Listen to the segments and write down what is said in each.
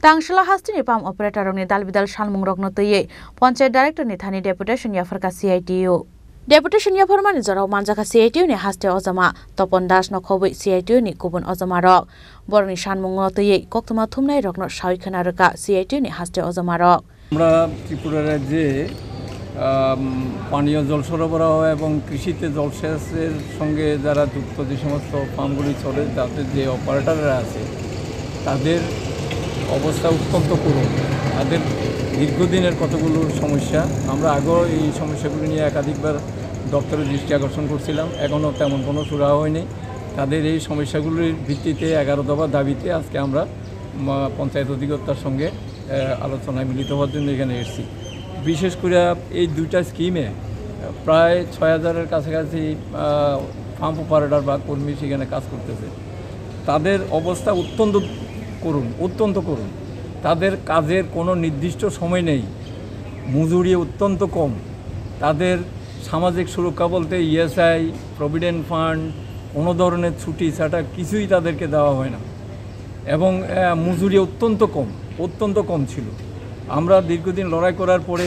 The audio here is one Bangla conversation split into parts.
Tangshila hastini pam operator ni dalbidal shalmung rokno teye Panchayat Director ni thani deputation yafarka CITU. Deputation yafarmani jorao manjaka CITU ni haste ozama Topon Das no khoboi CITU ni kubun ozama rok. Borni shalmung no teye koktuma thumnai rokno shawikhana raka CITU ni haste ozama rok. আমরা ত্রিপুরা রাজ্যে পানীয় জল সরবরাহ এবং কৃষিতে জলসেচের সঙ্গে যারা যুক্ত যে সমস্ত ফার্মগুলি চলে তাদের যে অপারেটররা আছে তাদের অবস্থা অত্যন্ত করুণ। তাদের দীর্ঘদিনের কতগুলো সমস্যা, আমরা আগেও এই সমস্যাগুলি নিয়ে একাধিকবার দপ্তরের দৃষ্টি আকর্ষণ করছিলাম, এখনও তেমন কোনো সুরাহা হয়নি। তাদের এই সমস্যাগুলির ভিত্তিতে 11 দফা দাবিতে আজকে আমরা পঞ্চায়েত অধিকর্তার সঙ্গে আলোচনায় মিলিত হওয়ার জন্য এখানে এসেছি। বিশেষ করে এই দুইটা স্কিমে প্রায় 6000-এর কাছাকাছি ফার্ম অপারেটর বা কর্মী সেখানে কাজ করতেছে। তাদের অবস্থা অত্যন্ত করুণ। তাদের কাজের কোনো নির্দিষ্ট সময় নেই, মজুরি অত্যন্ত কম। তাদের সামাজিক সুরক্ষা বলতে ইএসআই, প্রভিডেন্ট ফান্ড, কোনো ধরনের ছুটি ছাটা কিছুই তাদেরকে দেওয়া হয় না এবং মজুরি অত্যন্ত কম ছিল। আমরা দীর্ঘদিন লড়াই করার পরে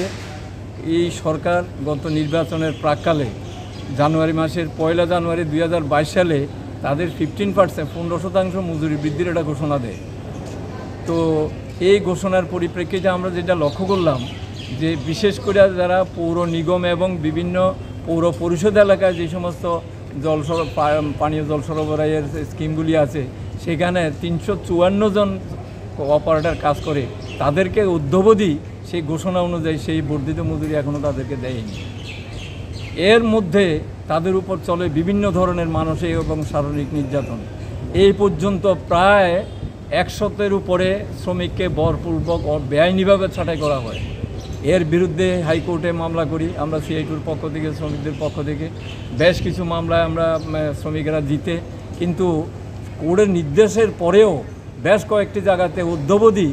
এই সরকার গত নির্বাচনের প্রাক্কালে জানুয়ারি মাসের 1 জানুয়ারি 2022 সালে তাদের 15% মজুরি বৃদ্ধির একটা ঘোষণা দেয়। তো এই ঘোষণার পরিপ্রেক্ষিতে আমরা যেটা লক্ষ্য করলাম যে বিশেষ করে যারা পৌর নিগম এবং বিভিন্ন পৌর পরিষদ এলাকায় যে সমস্ত পানীয় জল সরবরাহের স্কিমগুলি আছে সেখানে 354 জন অপারেটর কাজ করে, তাদেরকে অদ্যাবধি সেই ঘোষণা অনুযায়ী সেই বর্ধিত মজুরি এখনও তাদেরকে দেয়নি। এর মধ্যে তাদের উপর চলে বিভিন্ন ধরনের মানসিক এবং শারীরিক নির্যাতন। এই পর্যন্ত প্রায় 100-এর উপরে শ্রমিককে বলপূর্বক বেআইনিভাবে ছাঁটাই করা হয়। এর বিরুদ্ধে হাইকোর্টে মামলা করি আমরা সিআইটির পক্ষ থেকে, শ্রমিকদের পক্ষ থেকে বেশ কিছু মামলায় আমরা শ্রমিকেরা জিতে, কিন্তু কোর্টের নির্দেশের পরেও বেশ কয়েকটি জায়গাতে অদ্যাবধি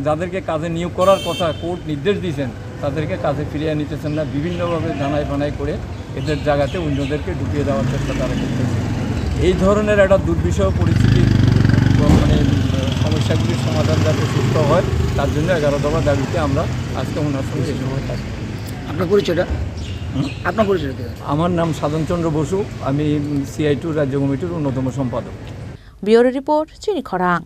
যাদেরকে কাজে নিয়োগ করার কথা কোর্ট নির্দেশ দিয়েছেন তাদেরকে কাজে ফিরিয়ে নিতেছেন না। বিভিন্নভাবে জানাই করে এদের জায়গাতে অন্যদেরকে ঢুকিয়ে দেওয়ার চেষ্টা তারা করতেছে। এই ধরনের একটা দুর্বিষহ পরিস্থিতির সমস্যাগুলির সমাধান যাতে সুস্থ হয় তার জন্য 11 দফা দাবিতে আমরা আজকে ওনার সঙ্গে এই সময় থাকি। আপনার পরিচয়টা? আমার নাম সাধন চন্দ্র বসু, আমি সিআইটিউ রাজ্য কমিটির অন্যতম সম্পাদক। ব্যুরো রিপোর্ট, চিনি খরাং।